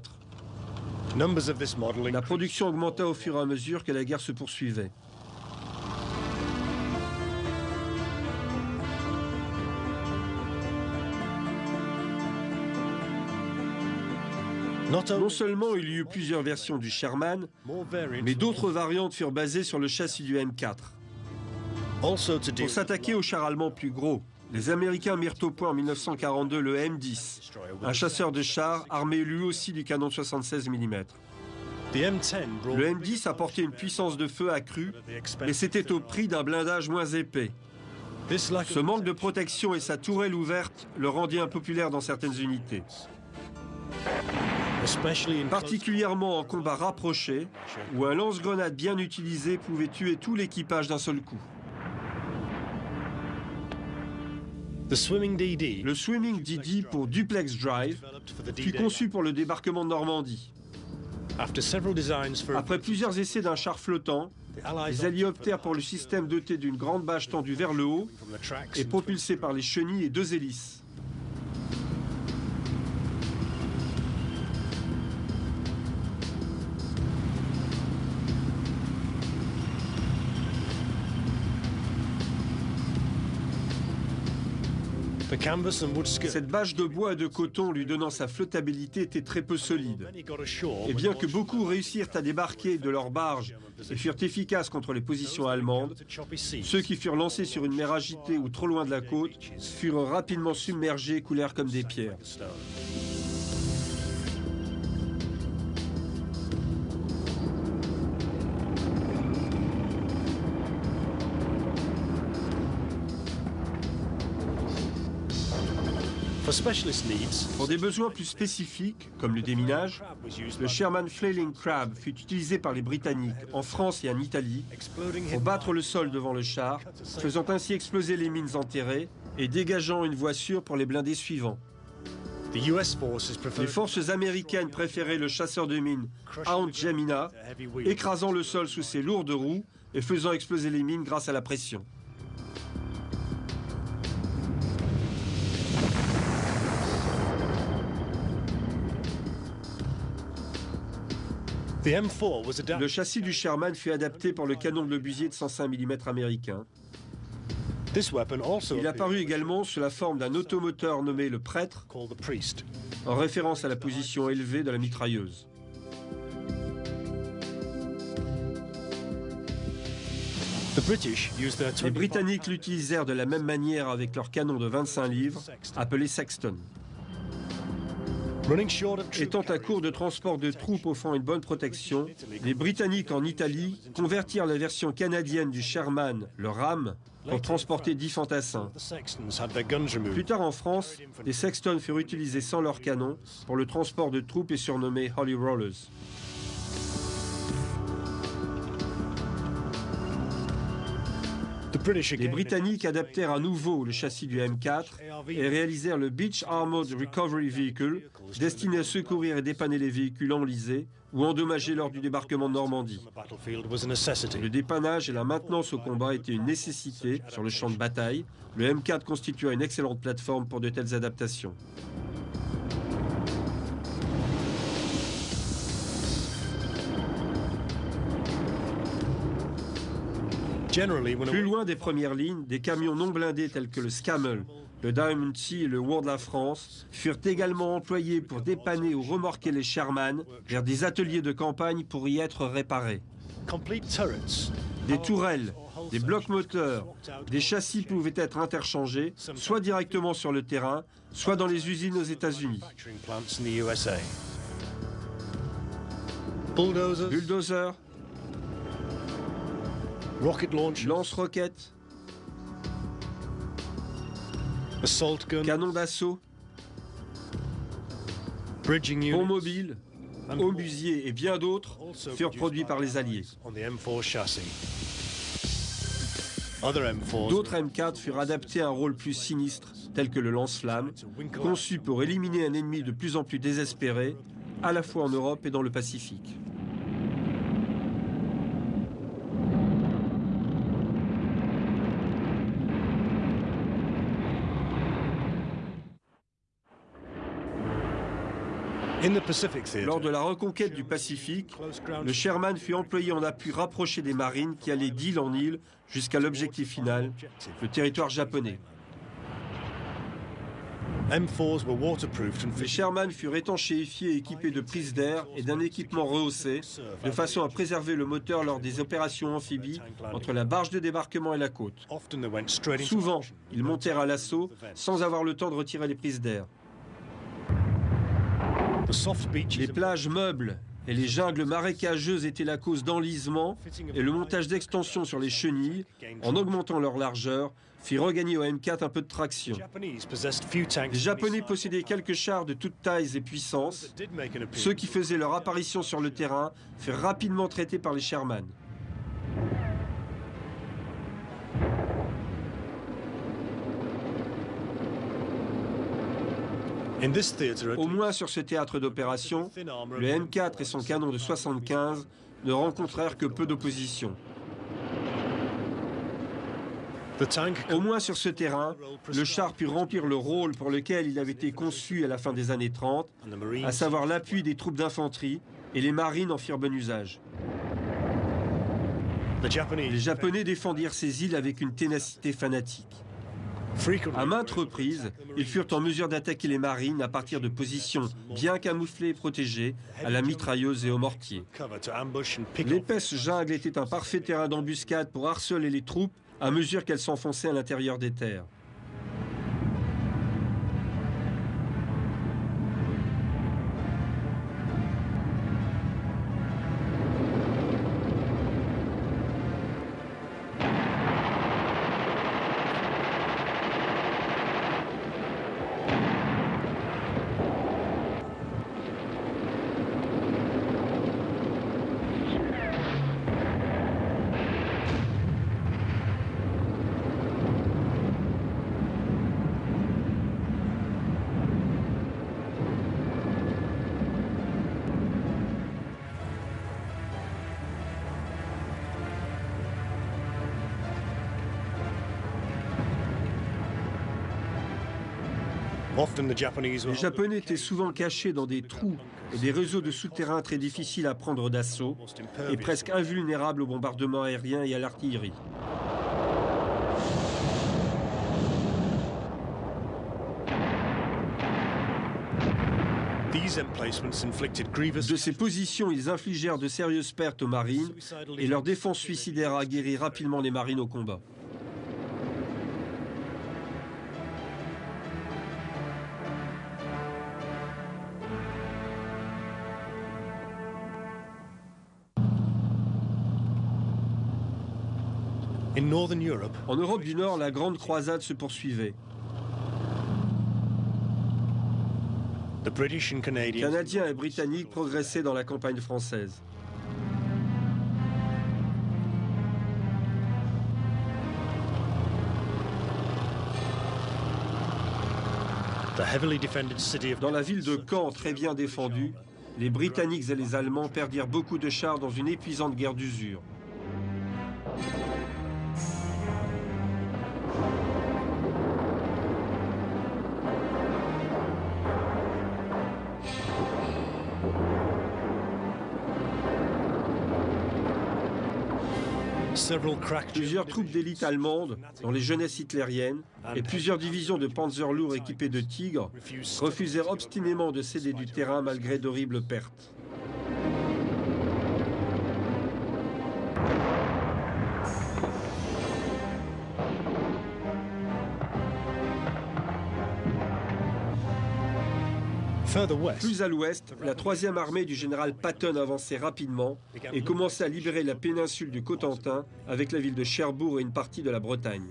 La production augmenta au fur et à mesure que la guerre se poursuivait. Non seulement il y eut plusieurs versions du Sherman, mais d'autres variantes furent basées sur le châssis du M4. Pour s'attaquer aux chars allemands plus gros, les Américains mirent au point en 1942 le M10, un chasseur de chars armé lui aussi du canon de 76 mm. Le M10 apportait une puissance de feu accrue, mais c'était au prix d'un blindage moins épais. Ce manque de protection et sa tourelle ouverte le rendit impopulaire dans certaines unités. Particulièrement en combat rapproché, où un lance-grenade bien utilisé pouvait tuer tout l'équipage d'un seul coup. Le Swimming DD pour Duplex Drive fut conçu pour le débarquement de Normandie. Après plusieurs essais d'un char flottant, les Alliés optèrent pour le système doté d'une grande bâche tendue vers le haut et propulsé par les chenilles et 2 hélices. Cette bâche de bois et de coton lui donnant sa flottabilité était très peu solide. Et bien que beaucoup réussirent à débarquer de leurs barges et furent efficaces contre les positions allemandes, ceux qui furent lancés sur une mer agitée ou trop loin de la côte furent rapidement submergés et coulèrent comme des pierres. Pour des besoins plus spécifiques, comme le déminage, le Sherman Flailing Crab fut utilisé par les Britanniques en France et en Italie pour battre le sol devant le char, faisant ainsi exploser les mines enterrées et dégageant une voie sûre pour les blindés suivants. Les forces américaines préféraient le chasseur de mines Aunt Jamina, écrasant le sol sous ses lourdes roues et faisant exploser les mines grâce à la pression. Le châssis du Sherman fut adapté pour le canon de l'obusier de 105 mm américain. Il apparut également sous la forme d'un automoteur nommé le prêtre, en référence à la position élevée de la mitrailleuse. Les Britanniques l'utilisèrent de la même manière avec leur canon de 25 livres, appelé Sexton. Étant à court de transport de troupes offrant une bonne protection, les Britanniques en Italie convertirent la version canadienne du Sherman, le Ram, pour transporter 10 fantassins. Plus tard en France, les Sexton furent utilisés sans leur canon pour le transport de troupes et surnommés Holy Rollers. Les Britanniques adaptèrent à nouveau le châssis du M4 et réalisèrent le Beach Armored Recovery Vehicle, destiné à secourir et dépanner les véhicules enlisés ou endommagés lors du débarquement de Normandie. Le dépannage et la maintenance au combat étaient une nécessité sur le champ de bataille. Le M4 constitua une excellente plateforme pour de telles adaptations. Plus loin des premières lignes, des camions non blindés tels que le Scamel, le Diamond Sea et le War de la France furent également employés pour dépanner ou remorquer les Sherman vers des ateliers de campagne pour y être réparés. Des tourelles, des blocs moteurs, des châssis pouvaient être interchangés, soit directement sur le terrain, soit dans les usines aux États-Unis. Bulldozer, lance-roquettes, canon d'assaut, ponts mobiles, obusiers et bien d'autres furent produits par les Alliés. D'autres M4 furent adaptés à un rôle plus sinistre, tel que le lance-flamme, conçu pour éliminer un ennemi de plus en plus désespéré, à la fois en Europe et dans le Pacifique. Lors de la reconquête du Pacifique, le Sherman fut employé en appui rapproché des marines qui allaient d'île en île jusqu'à l'objectif final, le territoire japonais. Les Sherman furent étanchéifiés et équipés de prises d'air et d'un équipement rehaussé, de façon à préserver le moteur lors des opérations amphibies entre la barge de débarquement et la côte. Souvent, ils montèrent à l'assaut sans avoir le temps de retirer les prises d'air. Les plages meubles et les jungles marécageuses étaient la cause d'enlisement et le montage d'extensions sur les chenilles, en augmentant leur largeur, fit regagner au M4 un peu de traction. Les Japonais possédaient quelques chars de toutes tailles et puissances. Ceux qui faisaient leur apparition sur le terrain furent rapidement traités par les Sherman. Au moins sur ce théâtre d'opération, le M4 et son canon de 75 ne rencontrèrent que peu d'opposition. Au moins sur ce terrain, le char put remplir le rôle pour lequel il avait été conçu à la fin des années 30, à savoir l'appui des troupes d'infanterie, et les marines en firent bon usage. Les Japonais défendirent ces îles avec une ténacité fanatique. À maintes reprises, ils furent en mesure d'attaquer les marines à partir de positions bien camouflées et protégées, à la mitrailleuse et au mortier. L'épaisse jungle était un parfait terrain d'embuscade pour harceler les troupes à mesure qu'elles s'enfonçaient à l'intérieur des terres. Les Japonais étaient souvent cachés dans des trous et des réseaux de souterrains très difficiles à prendre d'assaut et presque invulnérables au bombardement aérien et à l'artillerie. De ces positions, ils infligèrent de sérieuses pertes aux marines et leur défense suicidaire a aguerri rapidement les marines au combat. En Europe du Nord, la Grande Croisade se poursuivait. Canadiens et Britanniques progressaient dans la campagne française. Dans la ville de Caen, très bien défendue, les Britanniques et les Allemands perdirent beaucoup de chars dans une épuisante guerre d'usure. Plusieurs troupes d'élite allemandes, dont les jeunesses hitlériennes, et plusieurs divisions de panzers lourds équipés de Tigres, refusèrent obstinément de céder du terrain malgré d'horribles pertes. Plus à l'ouest, la 3e armée du général Patton avançait rapidement et commençait à libérer la péninsule du Cotentin avec la ville de Cherbourg et une partie de la Bretagne.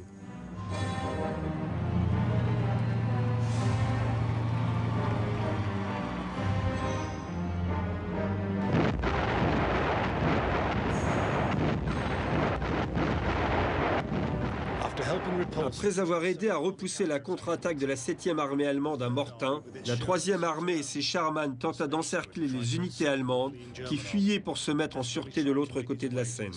Après avoir aidé à repousser la contre-attaque de la 7e armée allemande à Mortain, la 3e armée et ses Sherman tenta d'encercler les unités allemandes qui fuyaient pour se mettre en sûreté de l'autre côté de la Seine.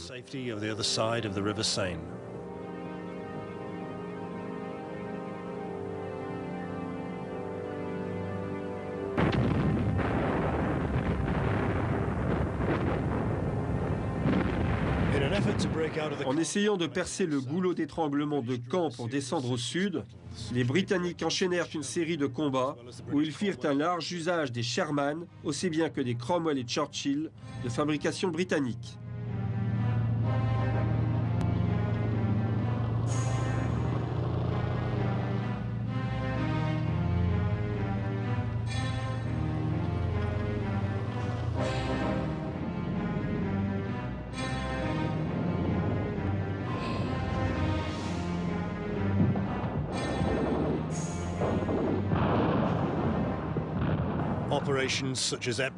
En essayant de percer le goulot d'étranglement de Caen pour descendre au sud, les Britanniques enchaînèrent une série de combats où ils firent un large usage des Sherman, aussi bien que des Cromwell et Churchill, de fabrication britannique.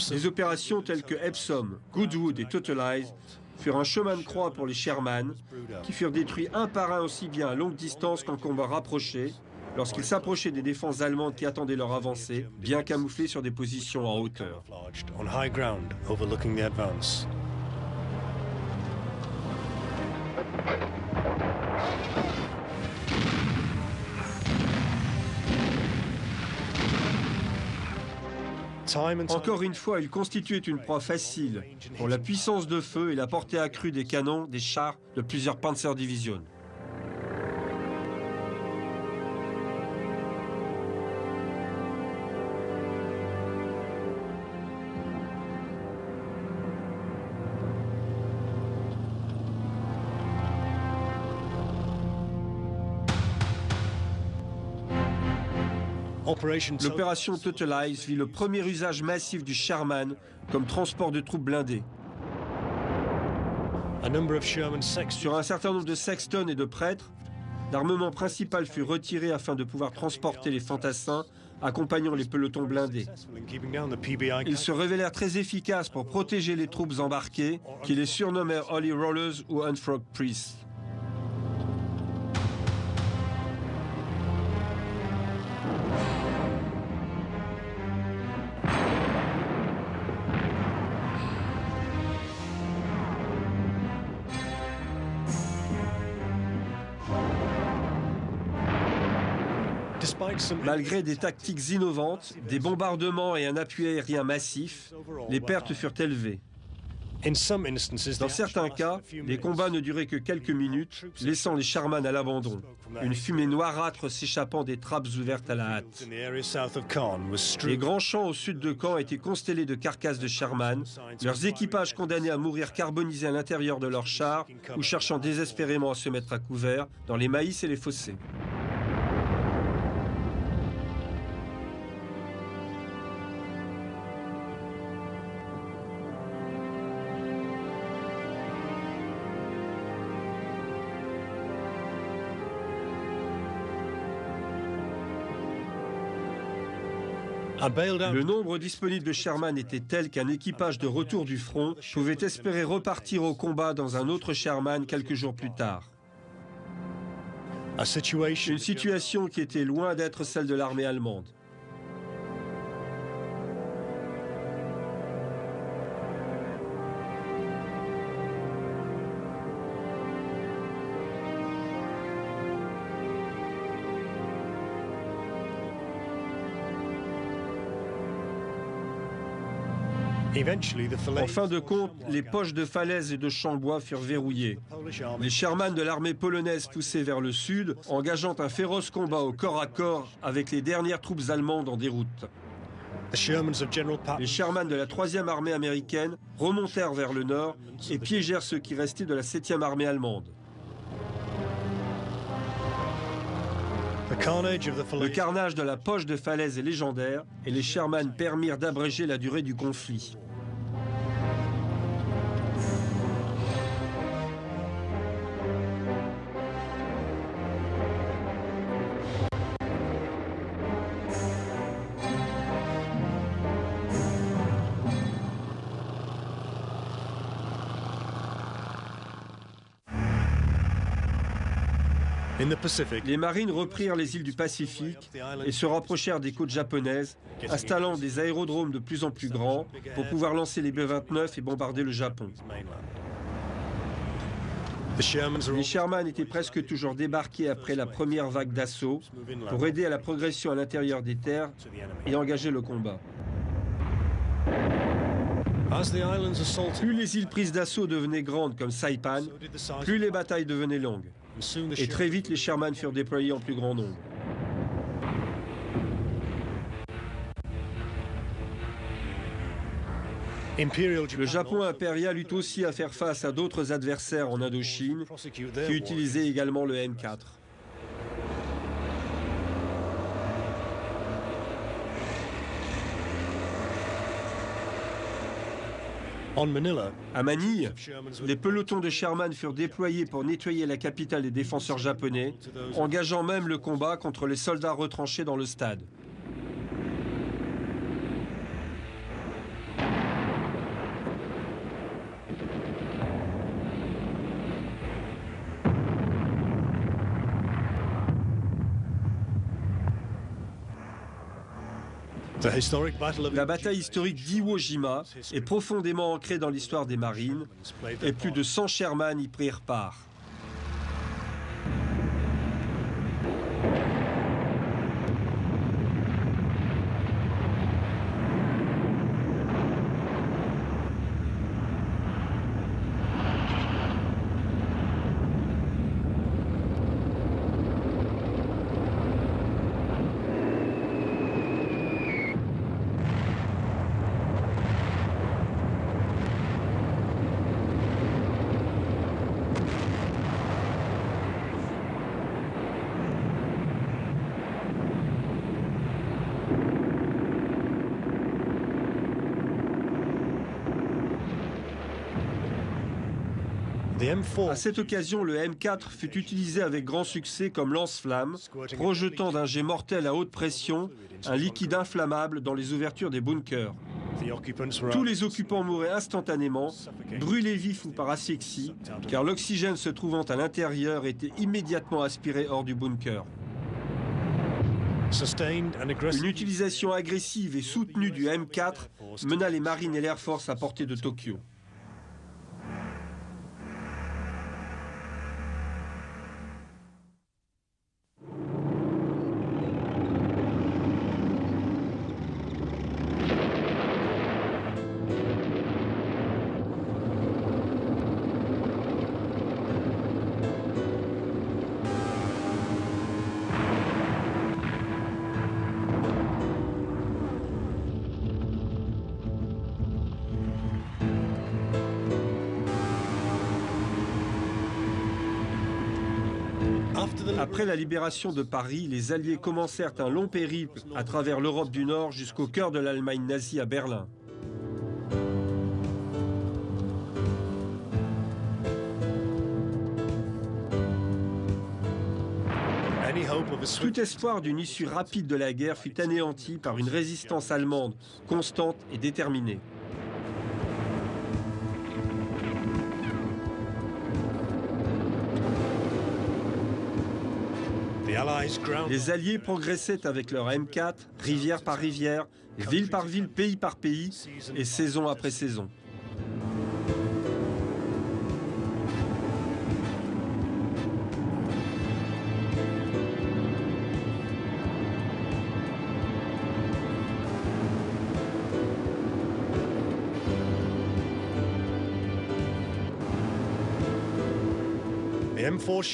Des opérations telles que Epsom, Goodwood et Totalize furent un chemin de croix pour les Sherman, qui furent détruits un par un aussi bien à longue distance qu'en combat rapproché, lorsqu'ils s'approchaient des défenses allemandes qui attendaient leur avancée, bien camouflées sur des positions en hauteur. Encore une fois, il constituait une proie facile pour la puissance de feu et la portée accrue des canons des chars de plusieurs Panzerdivisionen. L'opération Totalize vit le premier usage massif du Sherman comme transport de troupes blindées. Sur un certain nombre de sextons et de prêtres, l'armement principal fut retiré afin de pouvoir transporter les fantassins accompagnant les pelotons blindés. Ils se révélèrent très efficaces pour protéger les troupes embarquées, qui les surnommèrent Holy Rollers ou Unfrogged Priests. Malgré des tactiques innovantes, des bombardements et un appui aérien massif, les pertes furent élevées. Dans certains cas, les combats ne duraient que quelques minutes, laissant les Sherman à l'abandon, une fumée noirâtre s'échappant des trappes ouvertes à la hâte. Les grands champs au sud de Caen étaient constellés de carcasses de Sherman, leurs équipages condamnés à mourir carbonisés à l'intérieur de leurs chars ou cherchant désespérément à se mettre à couvert dans les maïs et les fossés. Le nombre disponible de Sherman était tel qu'un équipage de retour du front pouvait espérer repartir au combat dans un autre Sherman quelques jours plus tard. Une situation qui était loin d'être celle de l'armée allemande. En fin de compte, les poches de falaises et de champs de bois furent verrouillées. Les Sherman de l'armée polonaise poussaient vers le sud, engageant un féroce combat au corps à corps avec les dernières troupes allemandes en déroute. Les Sherman de la 3e armée américaine remontèrent vers le nord et piégèrent ceux qui restaient de la 7e armée allemande. Le carnage de la poche de falaise est légendaire et les Sherman permirent d'abréger la durée du conflit. Les marines reprirent les îles du Pacifique et se rapprochèrent des côtes japonaises, installant des aérodromes de plus en plus grands pour pouvoir lancer les B-29 et bombarder le Japon. Les Sherman étaient presque toujours débarqués après la première vague d'assaut pour aider à la progression à l'intérieur des terres et engager le combat. Plus les îles prises d'assaut devenaient grandes comme Saipan, plus les batailles devenaient longues. Et très vite, les Sherman furent déployés en plus grand nombre. Le Japon impérial eut aussi à faire face à d'autres adversaires en Indochine qui utilisaient également le M4. À Manille, les pelotons de Sherman furent déployés pour nettoyer la capitale des défenseurs japonais, engageant même le combat contre les soldats retranchés dans le stade. La bataille historique d'Iwo Jima est profondément ancrée dans l'histoire des marines et plus de 100 Sherman y prirent part. À cette occasion, le M4 fut utilisé avec grand succès comme lance-flamme, projetant d'un jet mortel à haute pression un liquide inflammable dans les ouvertures des bunkers. Tous les occupants mouraient instantanément, brûlés vifs ou par asphyxie, car l'oxygène se trouvant à l'intérieur était immédiatement aspiré hors du bunker. Une utilisation agressive et soutenue du M4 mena les marines et l'Air Force à portée de Tokyo. Après la libération de Paris, les Alliés commencèrent un long périple à travers l'Europe du Nord jusqu'au cœur de l'Allemagne nazie à Berlin. Tout espoir d'une issue rapide de la guerre fut anéanti par une résistance allemande constante et déterminée. Les Alliés progressaient avec leur M4, rivière par rivière, ville par ville, pays par pays, et saison après saison.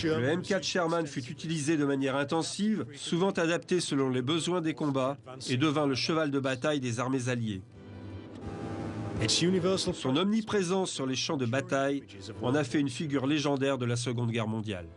Le M4 Sherman fut utilisé de manière intensive, souvent adapté selon les besoins des combats, et devint le cheval de bataille des armées alliées. Son omniprésence sur les champs de bataille en a fait une figure légendaire de la Seconde Guerre mondiale.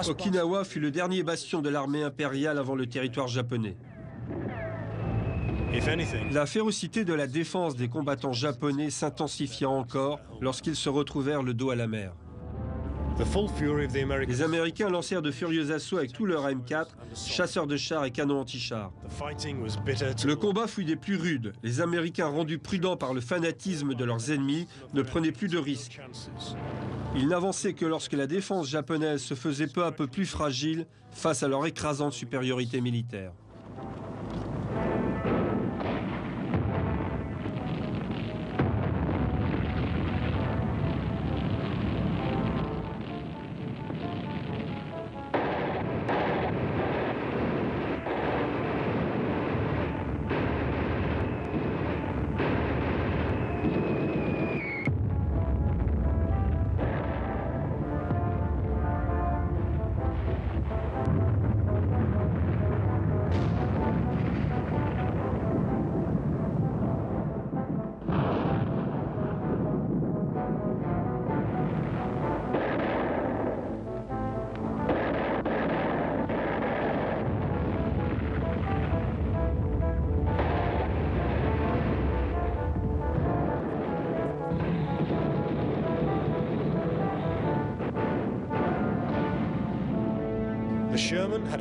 Okinawa fut le dernier bastion de l'armée impériale avant le territoire japonais. La férocité de la défense des combattants japonais s'intensifia encore lorsqu'ils se retrouvèrent le dos à la mer. Les Américains lancèrent de furieux assauts avec tous leurs M4, chasseurs de chars et canons anti-chars. Le combat fut des plus rudes. Les Américains, rendus prudents par le fanatisme de leurs ennemis, ne prenaient plus de risques. Ils n'avançaient que lorsque la défense japonaise se faisait peu à peu plus fragile face à leur écrasante supériorité militaire.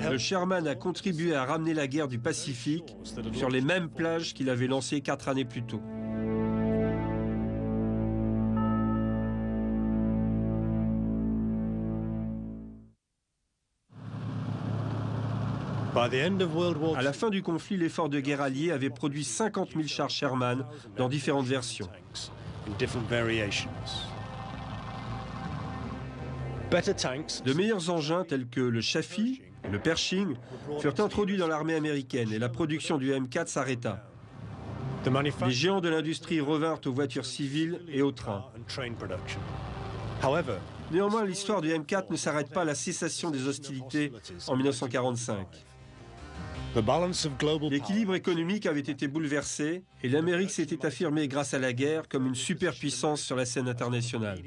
Le Sherman a contribué à ramener la guerre du Pacifique sur les mêmes plages qu'il avait lancées 4 années plus tôt. À la fin du conflit, l'effort de guerre allié avait produit 50 000 chars Sherman dans différentes versions. De meilleurs engins tels que le Chaffee et le Pershing furent introduits dans l'armée américaine et la production du M4 s'arrêta. Les géants de l'industrie revinrent aux voitures civiles et aux trains. Néanmoins, l'histoire du M4 ne s'arrête pas à la cessation des hostilités en 1945. L'équilibre économique avait été bouleversé et l'Amérique s'était affirmée grâce à la guerre comme une superpuissance sur la scène internationale.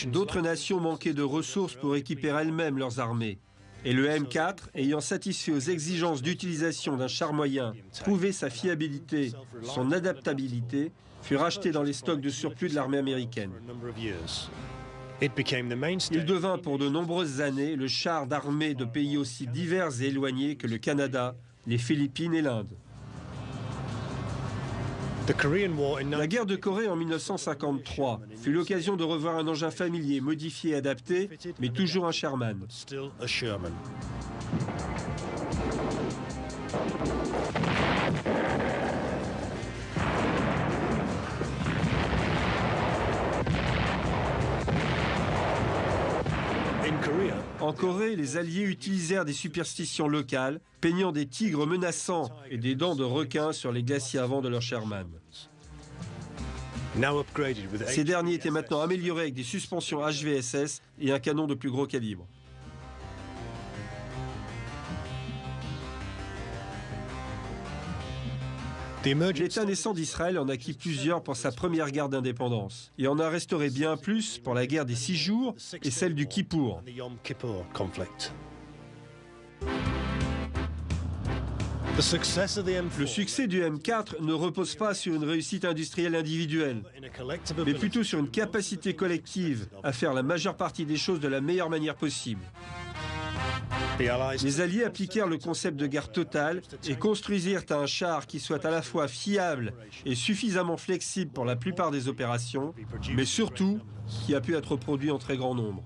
D'autres nations manquaient de ressources pour équiper elles-mêmes leurs armées. Et le M4, ayant satisfait aux exigences d'utilisation d'un char moyen, prouvé sa fiabilité, son adaptabilité, fut racheté dans les stocks de surplus de l'armée américaine. Il devint pour de nombreuses années le char d'armée de pays aussi divers et éloignés que le Canada, les Philippines et l'Inde. La guerre de Corée en 1953 fut l'occasion de revoir un engin familier, modifié et adapté, mais toujours un Sherman. En Corée, les Alliés utilisèrent des superstitions locales, peignant des tigres menaçants et des dents de requins sur les glaciers avant de leur Sherman. Ces derniers étaient maintenant améliorés avec des suspensions HVSS et un canon de plus gros calibre. L'État naissant d'Israël en acquit plusieurs pour sa première guerre d'indépendance et en a restauré bien plus pour la guerre des 6 jours et celle du Kippour. Le succès du M4 ne repose pas sur une réussite industrielle individuelle, mais plutôt sur une capacité collective à faire la majeure partie des choses de la meilleure manière possible. Les Alliés appliquèrent le concept de guerre totale et construisirent un char qui soit à la fois fiable et suffisamment flexible pour la plupart des opérations, mais surtout qui a pu être produit en très grand nombre.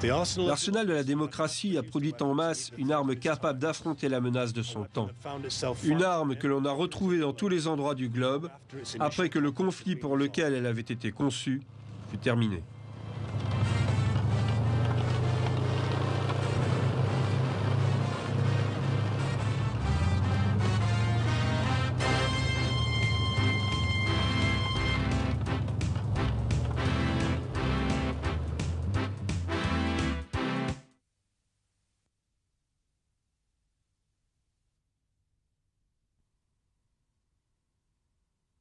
L'arsenal de la démocratie a produit en masse une arme capable d'affronter la menace de son temps. Une arme que l'on a retrouvée dans tous les endroits du globe après que le conflit pour lequel elle avait été conçue fut terminé.